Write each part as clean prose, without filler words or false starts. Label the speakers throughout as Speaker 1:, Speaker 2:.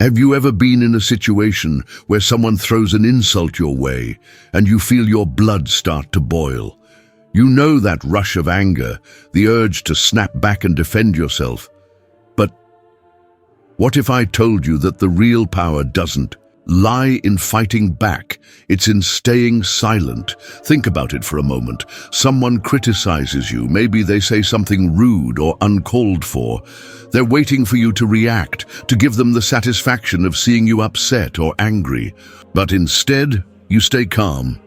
Speaker 1: Have you ever been in a situation where someone throws an insult your way and you feel your blood start to boil? You know that rush of anger, the urge to snap back and defend yourself. But what if I told you that the real power doesn't lie in fighting back? It's in staying silent. Think about it for a moment. Someone criticizes you. Maybe they say something rude or uncalled for. They're waiting for you to react, to give them the satisfaction of seeing you upset or angry. But instead, you stay calm,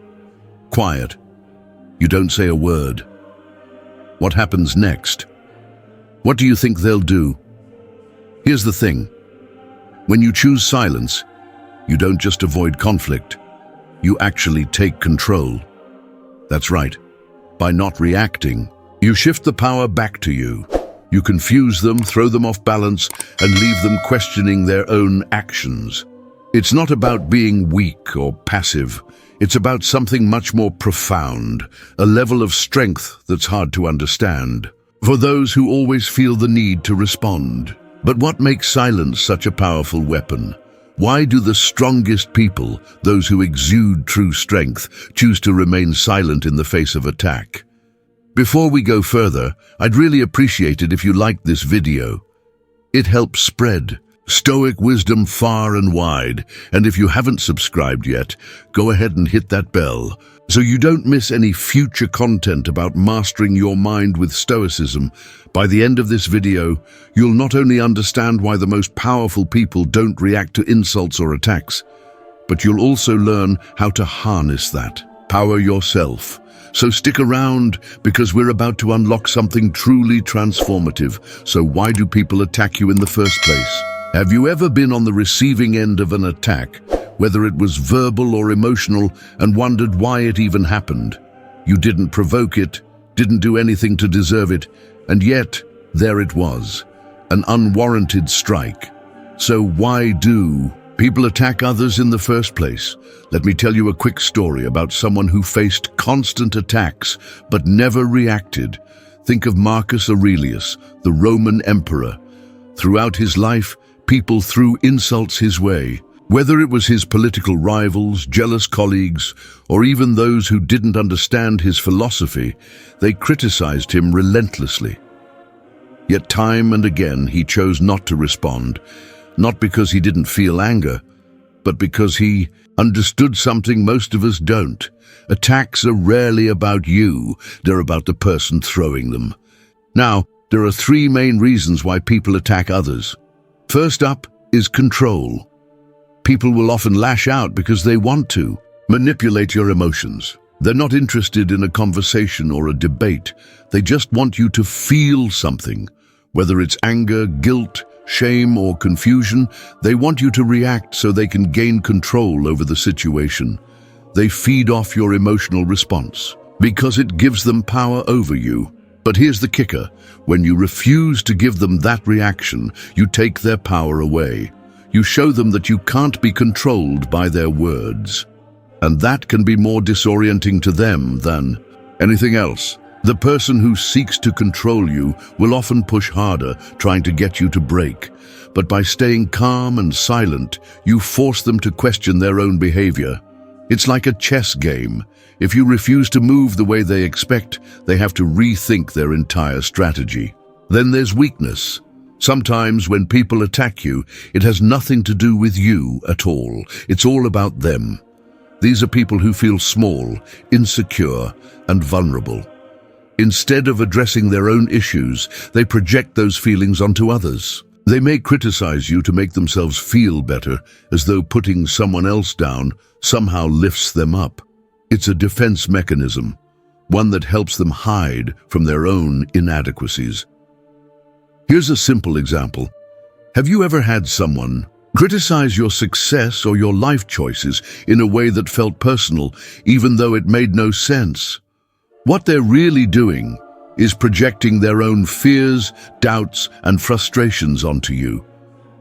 Speaker 1: quiet. You don't say a word. What happens next? What do you think they'll do? Here's the thing. When you choose silence, you don't just avoid conflict. You actually take control. That's right. By not reacting, you shift the power back to you. You confuse them, throw them off balance, and leave them questioning their own actions. It's not about being weak or passive. It's about something much more profound, a level of strength that's hard to understand, for those who always feel the need to respond. But what makes silence such a powerful weapon? Why do the strongest people, those who exude true strength, choose to remain silent in the face of attack? Before we go further, I'd really appreciate it if you liked this video. It helps spread Stoic wisdom far and wide, and if you haven't subscribed yet, go ahead and hit that bell so you don't miss any future content about mastering your mind with Stoicism. By the end of this video, you'll not only understand why the most powerful people don't react to insults or attacks, but you'll also learn how to harness that power yourself. So stick around, because we're about to unlock something truly transformative. So why do people attack you in the first place? Have you ever been on the receiving end of an attack, whether it was verbal or emotional, and wondered why it even happened? You didn't provoke it, didn't do anything to deserve it, and yet there it was, an unwarranted strike. So why do people attack others in the first place? Let me tell you a quick story about someone who faced constant attacks but never reacted. Think of Marcus Aurelius, the Roman emperor. Throughout his life, people threw insults his way. Whether it was his political rivals, jealous colleagues, or even those who didn't understand his philosophy, they criticized him relentlessly. Yet time and again he chose not to respond, not because he didn't feel anger, but because he understood something most of us don't. Attacks are rarely about you, they're about the person throwing them. Now, there are three main reasons why people attack others. First up is control. People will often lash out because they want to manipulate your emotions. They're not interested in a conversation or a debate. They just want you to feel something. Whether it's anger, guilt, shame, or confusion, they want you to react so they can gain control over the situation. They feed off your emotional response because it gives them power over you. But here's the kicker. When you refuse to give them that reaction, you take their power away. You show them that you can't be controlled by their words. And that can be more disorienting to them than anything else. The person who seeks to control you will often push harder, trying to get you to break. But by staying calm and silent, you force them to question their own behavior. It's like a chess game. If you refuse to move the way they expect, they have to rethink their entire strategy. Then there's weakness. Sometimes when people attack you, it has nothing to do with you at all. It's all about them. These are people who feel small, insecure, and vulnerable. Instead of addressing their own issues, they project those feelings onto others. They may criticize you to make themselves feel better, as though putting someone else down somehow lifts them up. It's a defense mechanism, one that helps them hide from their own inadequacies. Here's a simple example. Have you ever had someone criticize your success or your life choices in a way that felt personal, even though it made no sense? What they're really doing is projecting their own fears, doubts, and frustrations onto you.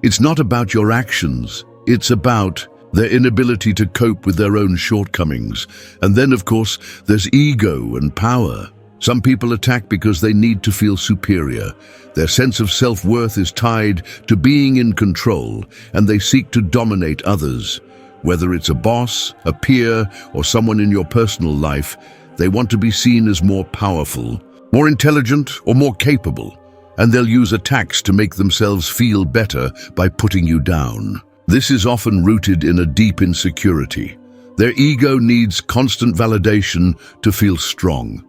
Speaker 1: It's not about your actions, it's about their inability to cope with their own shortcomings. And then, of course, there's ego and power. Some people attack because they need to feel superior. Their sense of self-worth is tied to being in control, and they seek to dominate others. Whether it's a boss, a peer, or someone in your personal life, they want to be seen as more powerful, more intelligent, or more capable, and they'll use attacks to make themselves feel better by putting you down. This is often rooted in a deep insecurity. Their ego needs constant validation to feel strong.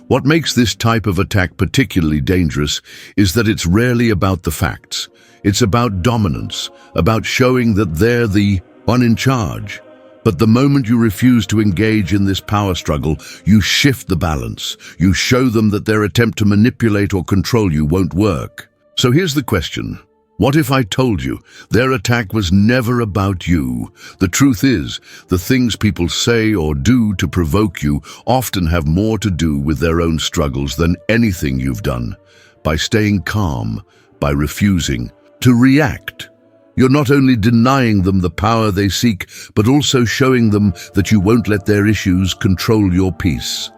Speaker 1: What makes this type of attack particularly dangerous is that it's rarely about the facts. It's about dominance, about showing that they're the one in charge. But the moment you refuse to engage in this power struggle, you shift the balance. You show them that their attempt to manipulate or control you won't work. So here's the question. What if I told you their attack was never about you? The truth is, the things people say or do to provoke you often have more to do with their own struggles than anything you've done. By staying calm, by refusing to react, you're not only denying them the power they seek, but also showing them that you won't let their issues control your peace.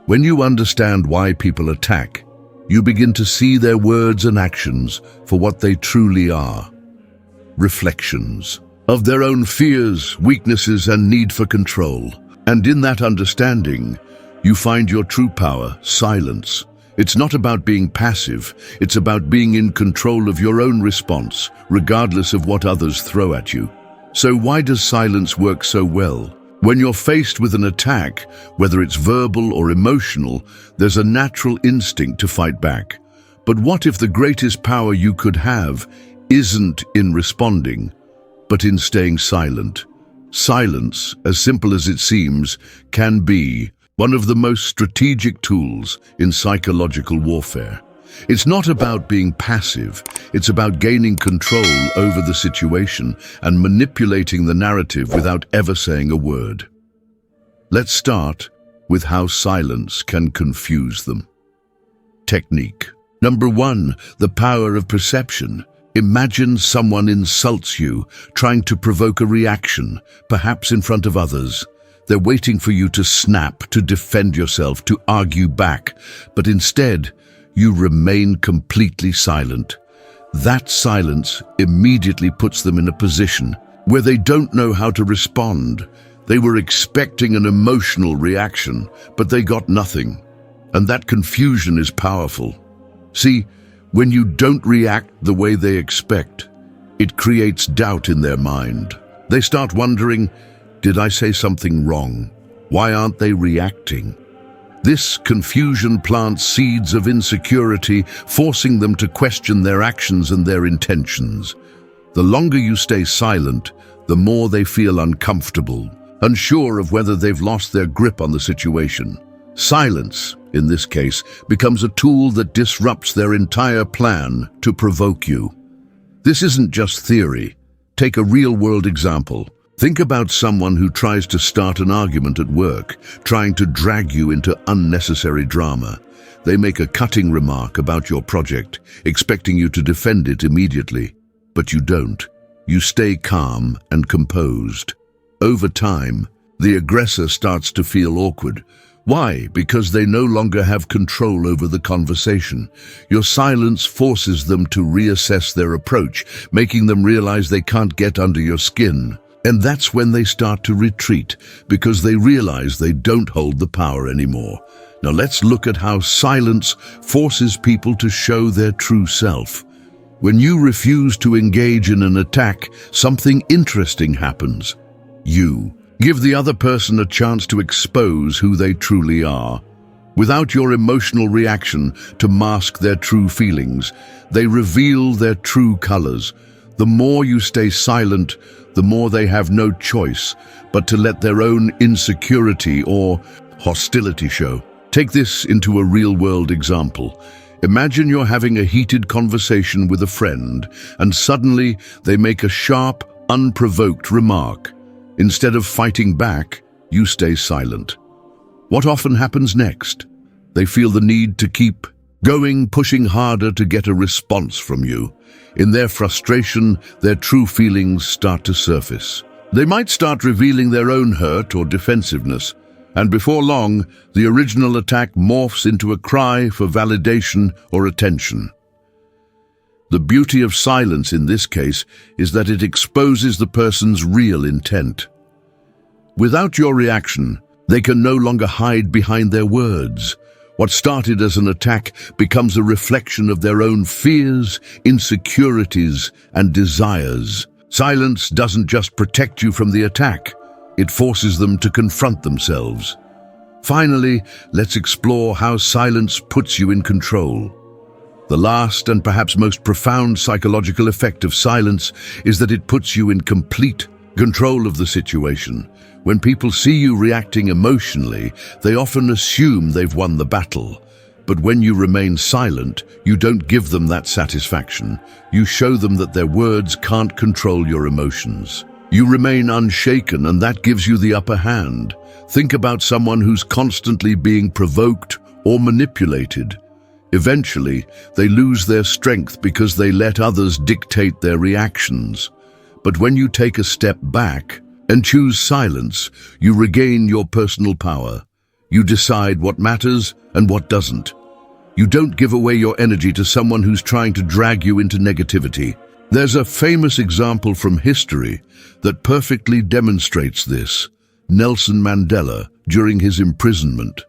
Speaker 1: When you understand why people attack, you begin to see their words and actions for what they truly are. Reflections of their own fears, weaknesses, and need for control. And in that understanding, you find your true power, silence. It's not about being passive, it's about being in control of your own response, regardless of what others throw at you. So why does silence work so well? When you're faced with an attack, whether it's verbal or emotional, there's a natural instinct to fight back. But what if the greatest power you could have isn't in responding, but in staying silent? Silence, as simple as it seems, can be one of the most strategic tools in psychological warfare. It's not about being passive, it's about gaining control over the situation and manipulating the narrative without ever saying a word. Let's start with how silence can confuse them. Technique. Number 1, the power of perception. Imagine someone insults you, trying to provoke a reaction, perhaps in front of others. They're waiting for you to snap, to defend yourself, to argue back, but instead, you remain completely silent. That silence immediately puts them in a position where they don't know how to respond. They were expecting an emotional reaction, but they got nothing. And that confusion is powerful. See, when you don't react the way they expect, it creates doubt in their mind. They start wondering, did I say something wrong? Why aren't they reacting? This confusion plants seeds of insecurity, forcing them to question their actions and their intentions. The longer you stay silent, the more they feel uncomfortable, unsure of whether they've lost their grip on the situation. Silence, in this case, becomes a tool that disrupts their entire plan to provoke you. This isn't just theory. Take a real-world example. Think about someone who tries to start an argument at work, trying to drag you into unnecessary drama. They make a cutting remark about your project, expecting you to defend it immediately. But you don't. You stay calm and composed. Over time, the aggressor starts to feel awkward. Why? Because they no longer have control over the conversation. Your silence forces them to reassess their approach, making them realize they can't get under your skin. And that's when they start to retreat, because they realize they don't hold the power anymore. Now let's look at how silence forces people to show their true self. When you refuse to engage in an attack, something interesting happens. You give the other person a chance to expose who they truly are. Without your emotional reaction to mask their true feelings, they reveal their true colors. The more you stay silent, the more they have no choice but to let their own insecurity or hostility show. Take this into a real-world example. Imagine you're having a heated conversation with a friend, and suddenly they make a sharp, unprovoked remark. Instead of fighting back, you stay silent. What often happens next? They feel the need to keep going, pushing harder to get a response from you. In their frustration, their true feelings start to surface. They might start revealing their own hurt or defensiveness, And before long, the original attack morphs into a cry for validation or attention. The beauty of silence in this case is that it exposes the person's real intent. Without your reaction, they can no longer hide behind their words. What started as an attack becomes a reflection of their own fears, insecurities, and desires. Silence doesn't just protect you from the attack, it forces them to confront themselves. Finally, let's explore how silence puts you in control. The last and perhaps most profound psychological effect of silence is that it puts you in complete control of the situation. When people see you reacting emotionally, they often assume they've won the battle. But when you remain silent, you don't give them that satisfaction. You show them that their words can't control your emotions. You remain unshaken, and that gives you the upper hand. Think about someone who's constantly being provoked or manipulated. Eventually, they lose their strength because they let others dictate their reactions. But when you take a step back and choose silence, you regain your personal power. You decide what matters and what doesn't. You don't give away your energy to someone who's trying to drag you into negativity. There's a famous example from history that perfectly demonstrates this: Nelson Mandela during his imprisonment.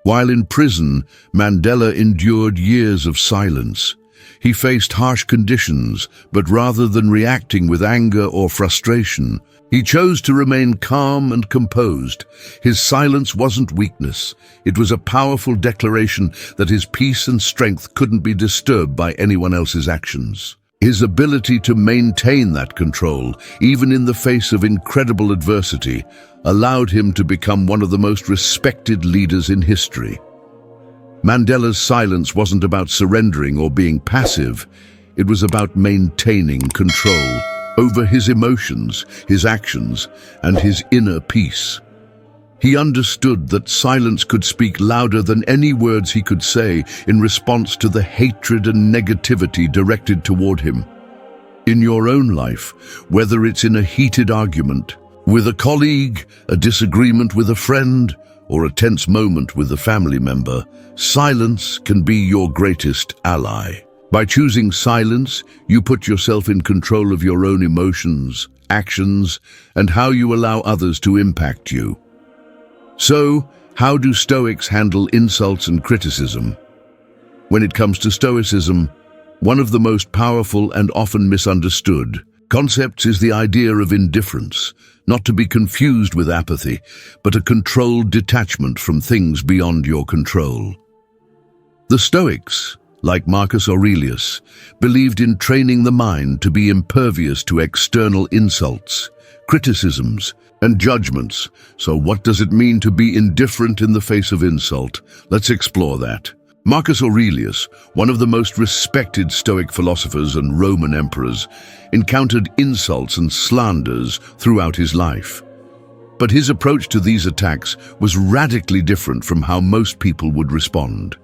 Speaker 1: While in prison, Mandela endured years of silence. He faced harsh conditions, but rather than reacting with anger or frustration, he chose to remain calm and composed. His silence wasn't weakness. It was a powerful declaration that his peace and strength couldn't be disturbed by anyone else's actions. His ability to maintain that control, even in the face of incredible adversity, allowed him to become one of the most respected leaders in history. Mandela's silence wasn't about surrendering or being passive. It was about maintaining control over his emotions, his actions, and his inner peace. He understood that silence could speak louder than any words he could say in response to the hatred and negativity directed toward him. In your own life, whether it's in a heated argument with a colleague, a disagreement with a friend, or a tense moment with a family member, silence can be your greatest ally. By choosing silence, you put yourself in control of your own emotions, actions, and how you allow others to impact you. So, how do Stoics handle insults and criticism? When it comes to Stoicism, one of the most powerful and often misunderstood concepts is the idea of indifference, not to be confused with apathy, but a controlled detachment from things beyond your control. The Stoics, like Marcus Aurelius, believed in training the mind to be impervious to external insults, criticisms, and judgments. So what does it mean to be indifferent in the face of insult? Let's explore that. Marcus Aurelius, one of the most respected Stoic philosophers and Roman emperors, encountered insults and slanders throughout his life. But his approach to these attacks was radically different from how most people would respond.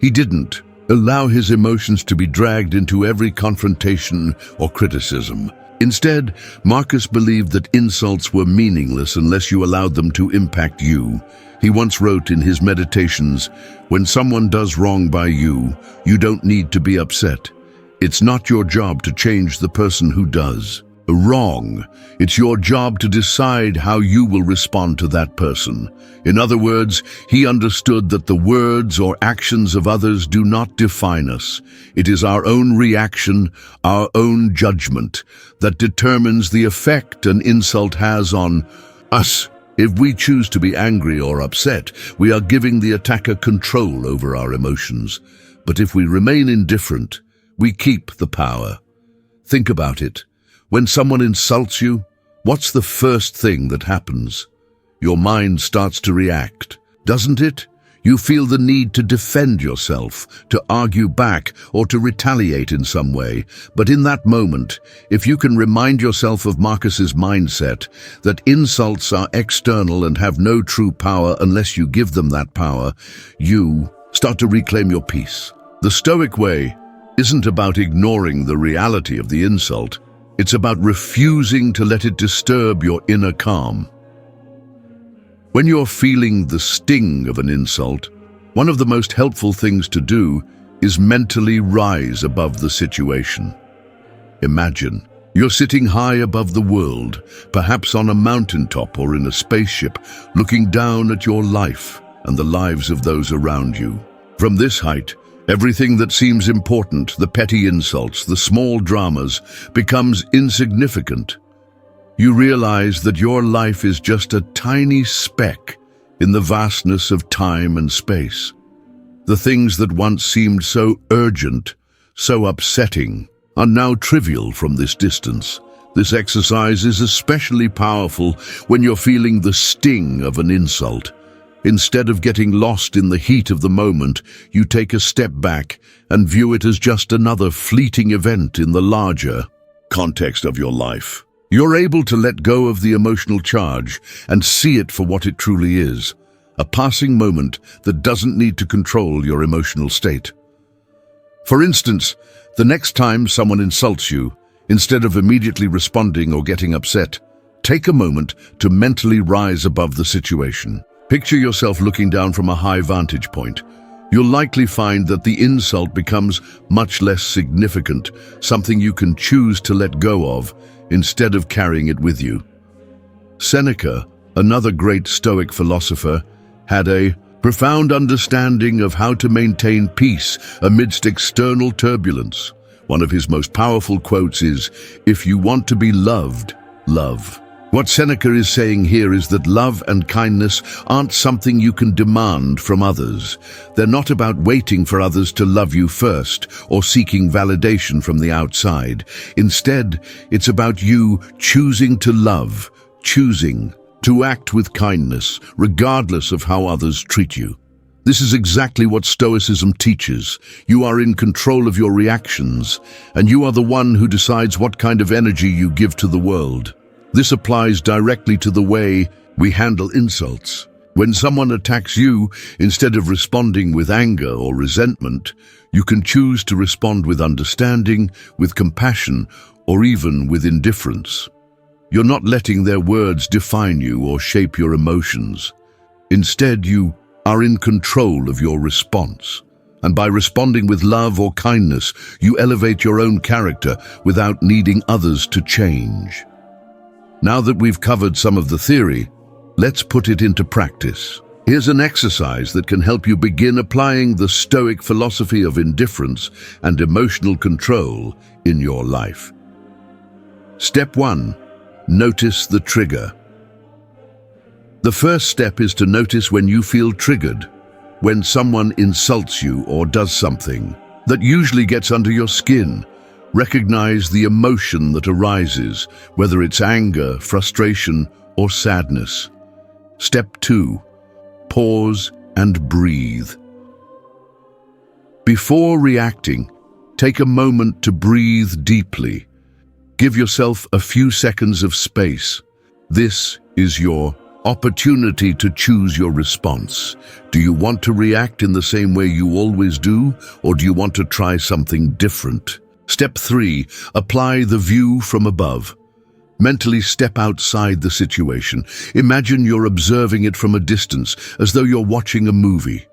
Speaker 1: He didn't allow his emotions to be dragged into every confrontation or criticism. Instead, Marcus believed that insults were meaningless unless you allowed them to impact you. He once wrote in his meditations, "When someone does wrong by you, you don't need to be upset. It's not your job to change the person who does wrong. It's your job to decide how you will respond to that person." In other words, he understood that the words or actions of others do not define us. It is our own reaction, our own judgment, that determines the effect an insult has on us. If we choose to be angry or upset, we are giving the attacker control over our emotions. But if we remain indifferent, we keep the power. Think about it. When someone insults you, what's the first thing that happens? Your mind starts to react, doesn't it? You feel the need to defend yourself, to argue back, or to retaliate in some way. But in that moment, if you can remind yourself of Marcus's mindset, that insults are external and have no true power unless you give them that power, you start to reclaim your peace. The Stoic way isn't about ignoring the reality of the insult. It's about refusing to let it disturb your inner calm. When you're feeling the sting of an insult, one of the most helpful things to do is mentally rise above the situation. Imagine you're sitting high above the world, perhaps on a mountaintop or in a spaceship, looking down at your life and the lives of those around you. From this height, everything that seems important, the petty insults, the small dramas, becomes insignificant. You realize that your life is just a tiny speck in the vastness of time and space. The things that once seemed so urgent, so upsetting, are now trivial from this distance. This exercise is especially powerful when you're feeling the sting of an insult. Instead of getting lost in the heat of the moment, you take a step back and view it as just another fleeting event in the larger context of your life. You're able to let go of the emotional charge and see it for what it truly is, a passing moment that doesn't need to control your emotional state. For instance, the next time someone insults you, instead of immediately responding or getting upset, take a moment to mentally rise above the situation. Picture yourself looking down from a high vantage point. You'll likely find that the insult becomes much less significant, something you can choose to let go of instead of carrying it with you. Seneca, another great Stoic philosopher, had a profound understanding of how to maintain peace amidst external turbulence. One of his most powerful quotes is, "If you want to be loved, love." What Seneca is saying here is that love and kindness aren't something you can demand from others. They're not about waiting for others to love you first or seeking validation from the outside. Instead, it's about you choosing to love, choosing to act with kindness, regardless of how others treat you. This is exactly what Stoicism teaches. You are in control of your reactions, and you are the one who decides what kind of energy you give to the world. This applies directly to the way we handle insults. When someone attacks you, instead of responding with anger or resentment, you can choose to respond with understanding, with compassion, or even with indifference. You're not letting their words define you or shape your emotions. Instead, you are in control of your response. And by responding with love or kindness, you elevate your own character without needing others to change. Now that we've covered some of the theory, let's put it into practice. Here's an exercise that can help you begin applying the Stoic philosophy of indifference and emotional control in your life. Step 1. Notice the trigger. The first step is to notice when you feel triggered, when someone insults you or does something that usually gets under your skin. Recognize the emotion that arises, whether it's anger, frustration, or sadness. Step 2. Pause and breathe. Before reacting, take a moment to breathe deeply. Give yourself a few seconds of space. This is your opportunity to choose your response. Do you want to react in the same way you always do, or do you want to try something different? Step 3. Apply the view from above. Mentally step outside the situation. Imagine you're observing it from a distance, as though you're watching a movie.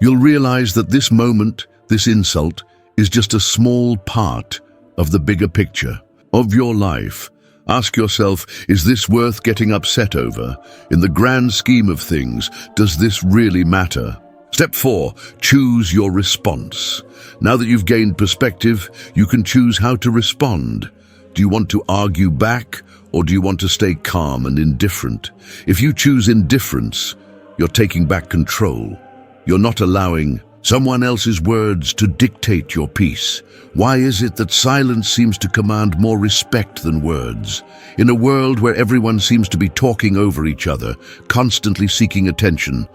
Speaker 1: You'll realize that this moment, this insult, is just a small part of the bigger picture of your life. Ask yourself, is this worth getting upset over? In the grand scheme of things, does this really matter? Step 4. Choose your response. Now that you've gained perspective, you can choose how to respond. Do you want to argue back, or do you want to stay calm and indifferent? If you choose indifference, you're taking back control. You're not allowing someone else's words to dictate your peace. Why is it that silence seems to command more respect than words? In a world where everyone seems to be talking over each other, constantly seeking attention,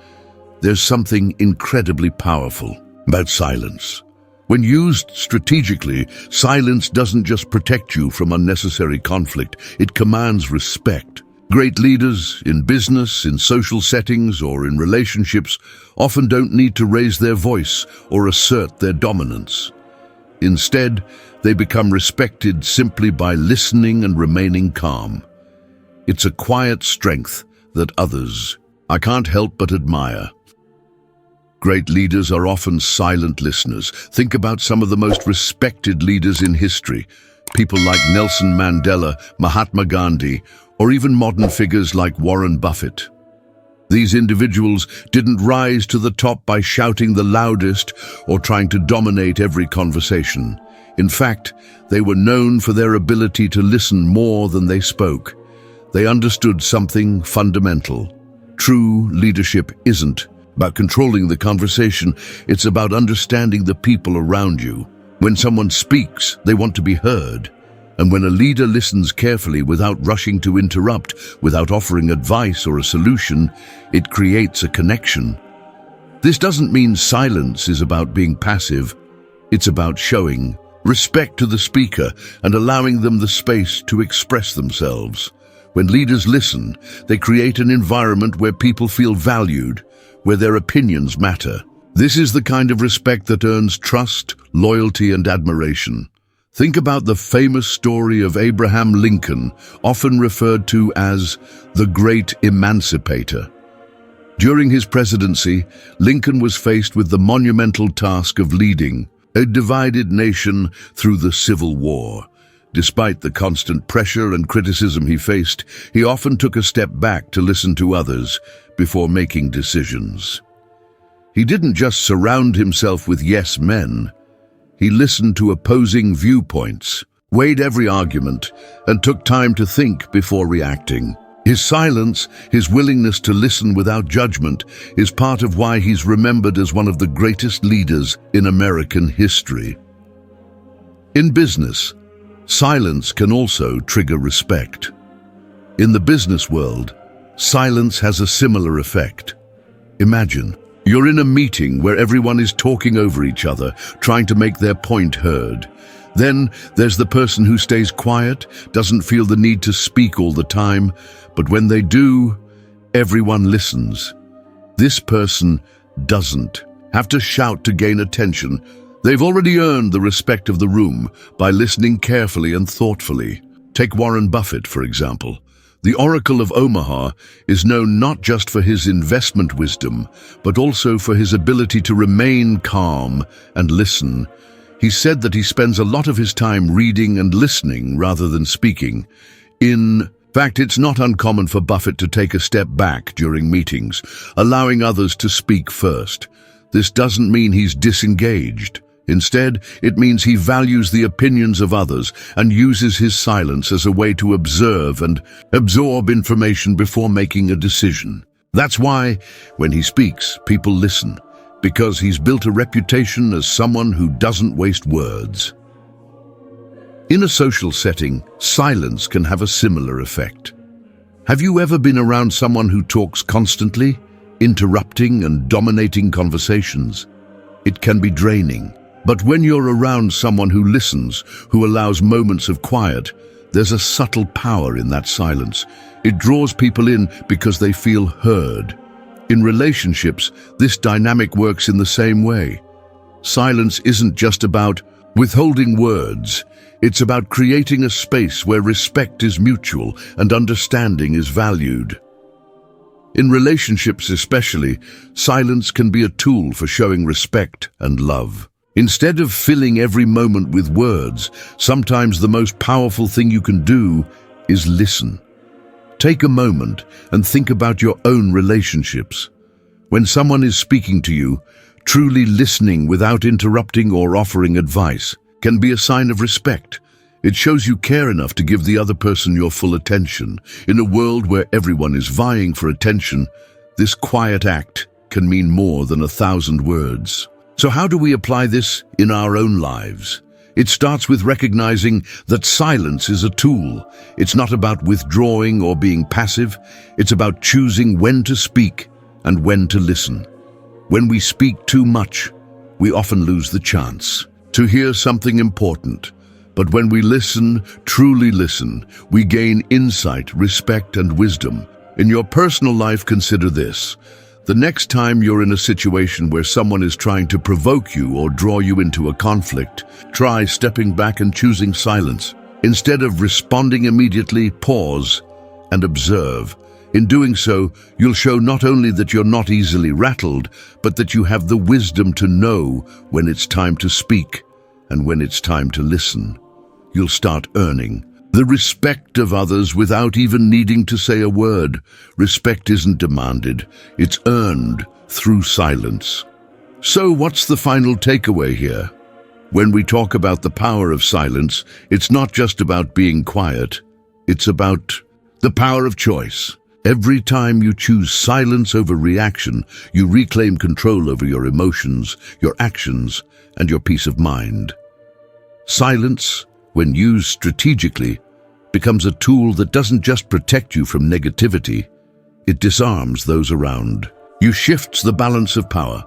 Speaker 1: there's something incredibly powerful about silence. When used strategically, silence doesn't just protect you from unnecessary conflict, it commands respect. Great leaders in business, in social settings, or in relationships often don't need to raise their voice or assert their dominance. Instead, they become respected simply by listening and remaining calm. It's a quiet strength that others I can't help but admire. Great leaders are often silent listeners. Think about some of the most respected leaders in history. People like Nelson Mandela, Mahatma Gandhi, or even modern figures like Warren Buffett. These individuals didn't rise to the top by shouting the loudest or trying to dominate every conversation. In fact, they were known for their ability to listen more than they spoke. They understood something fundamental. True leadership isn't about controlling the conversation, it's about understanding the people around you. When someone speaks, they want to be heard. And when a leader listens carefully without rushing to interrupt, without offering advice or a solution, it creates a connection. This doesn't mean silence is about being passive. It's about showing respect to the speaker and allowing them the space to express themselves. When leaders listen, they create an environment where people feel valued, where their opinions matter. This is the kind of respect that earns trust, loyalty, and admiration. Think about the famous story of Abraham Lincoln, often referred to as the Great Emancipator. During his presidency, Lincoln was faced with the monumental task of leading a divided nation through the Civil War. Despite the constant pressure and criticism he faced, he often took a step back to listen to others before making decisions. He didn't just surround himself with yes men. He listened to opposing viewpoints, weighed every argument, and took time to think before reacting. His silence, his willingness to listen without judgment, is part of why he's remembered as one of the greatest leaders in American history. In business, silence can also trigger respect. In the business world, silence has a similar effect. Imagine, you're in a meeting where everyone is talking over each other, trying to make their point heard. Then there's the person who stays quiet, doesn't feel the need to speak all the time, but when they do, everyone listens. This person doesn't have to shout to gain attention. They've already earned the respect of the room by listening carefully and thoughtfully. Take Warren Buffett, for example. The Oracle of Omaha is known not just for his investment wisdom, but also for his ability to remain calm and listen. He said that he spends a lot of his time reading and listening rather than speaking. In fact, it's not uncommon for Buffett to take a step back during meetings, allowing others to speak first. This doesn't mean he's disengaged. Instead, it means he values the opinions of others and uses his silence as a way to observe and absorb information before making a decision. That's why, when he speaks, people listen, because he's built a reputation as someone who doesn't waste words. In a social setting, silence can have a similar effect. Have you ever been around someone who talks constantly, interrupting and dominating conversations? It can be draining. But when you're around someone who listens, who allows moments of quiet, there's a subtle power in that silence. It draws people in because they feel heard. In relationships, this dynamic works in the same way. Silence isn't just about withholding words. It's about creating a space where respect is mutual and understanding is valued. In relationships especially, silence can be a tool for showing respect and love. Instead of filling every moment with words, sometimes the most powerful thing you can do is listen. Take a moment and think about your own relationships. When someone is speaking to you, truly listening without interrupting or offering advice can be a sign of respect. It shows you care enough to give the other person your full attention. In a world where everyone is vying for attention, this quiet act can mean more than 1,000 words. So how do we apply this in our own lives? It starts with recognizing that silence is a tool. It's not about withdrawing or being passive. It's about choosing when to speak and when to listen. When we speak too much, we often lose the chance to hear something important. But when we listen, truly listen, we gain insight, respect, and wisdom. In your personal life, consider this. The next time you're in a situation where someone is trying to provoke you or draw you into a conflict, try stepping back and choosing silence. Instead of responding immediately, pause and observe. In doing so, you'll show not only that you're not easily rattled, but that you have the wisdom to know when it's time to speak and when it's time to listen. You'll start earning the respect of others without even needing to say a word. Respect isn't demanded, it's earned through silence. So what's the final takeaway here? When we talk about the power of silence, it's not just about being quiet, it's about the power of choice. Every time you choose silence over reaction, you reclaim control over your emotions, your actions, and your peace of mind. Silence, when used strategically, becomes a tool that doesn't just protect you from negativity, it disarms those around. You shifts the balance of power,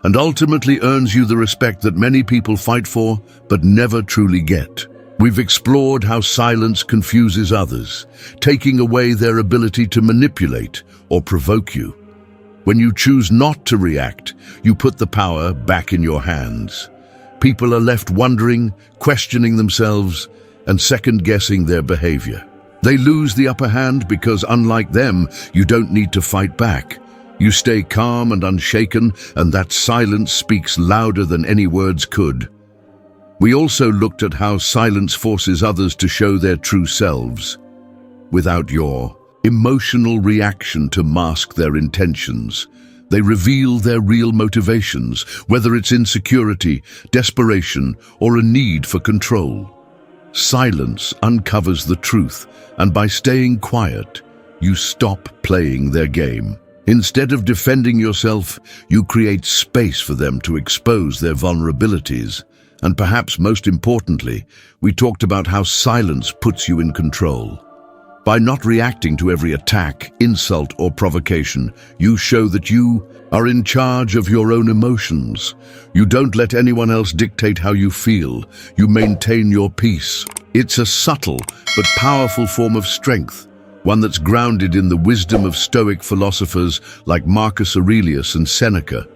Speaker 1: and ultimately earns you the respect that many people fight for but never truly get. We've explored how silence confuses others, taking away their ability to manipulate or provoke you. When you choose not to react, you put the power back in your hands. People are left wondering, questioning themselves, and second-guessing their behavior. They lose the upper hand because, unlike them, you don't need to fight back. You stay calm and unshaken, and that silence speaks louder than any words could. We also looked at how silence forces others to show their true selves, without your emotional reaction to mask their intentions. They reveal their real motivations, whether it's insecurity, desperation, or a need for control. Silence uncovers the truth, and by staying quiet, you stop playing their game. Instead of defending yourself, you create space for them to expose their vulnerabilities. And perhaps most importantly, we talked about how silence puts you in control. By not reacting to every attack, insult, or provocation, you show that you are in charge of your own emotions. You don't let anyone else dictate how you feel. You maintain your peace. It's a subtle but powerful form of strength, one that's grounded in the wisdom of Stoic philosophers like Marcus Aurelius and Seneca,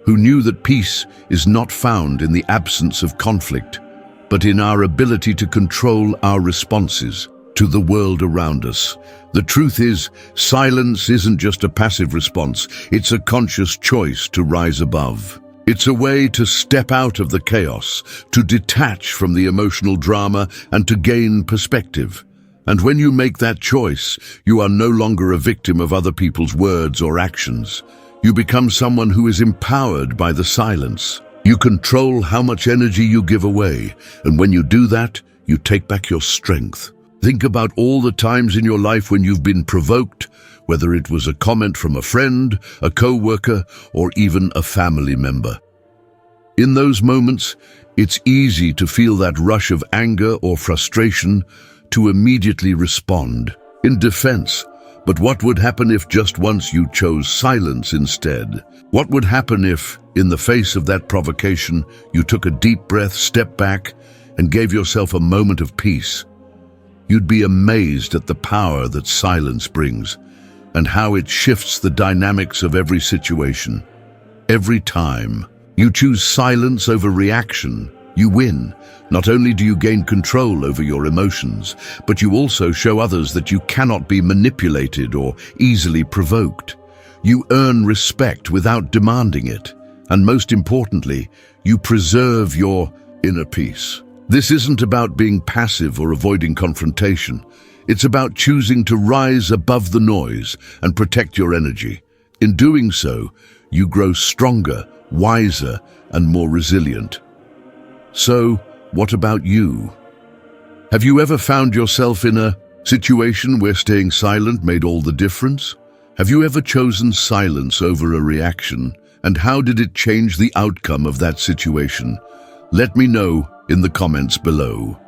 Speaker 1: who knew that peace is not found in the absence of conflict, but in our ability to control our responses to the world around us. The truth is, silence isn't just a passive response, it's a conscious choice to rise above. It's a way to step out of the chaos, to detach from the emotional drama, and to gain perspective. And when you make that choice, you are no longer a victim of other people's words or actions. You become someone who is empowered by the silence. You control how much energy you give away, and when you do that, you take back your strength. Think about all the times in your life when you've been provoked, whether it was a comment from a friend, a co-worker, or even a family member. In those moments, it's easy to feel that rush of anger or frustration, to immediately respond in defense. But what would happen if just once you chose silence instead? What would happen if, in the face of that provocation, you took a deep breath, stepped back, and gave yourself a moment of peace? You'd be amazed at the power that silence brings, and how it shifts the dynamics of every situation. Every time you choose silence over reaction, you win. Not only do you gain control over your emotions, but you also show others that you cannot be manipulated or easily provoked. You earn respect without demanding it, and most importantly, you preserve your inner peace. This isn't about being passive or avoiding confrontation. It's about choosing to rise above the noise and protect your energy. In doing so, you grow stronger, wiser, and more resilient. So, what about you? Have you ever found yourself in a situation where staying silent made all the difference? Have you ever chosen silence over a reaction? And how did it change the outcome of that situation? Let me know in the comments below.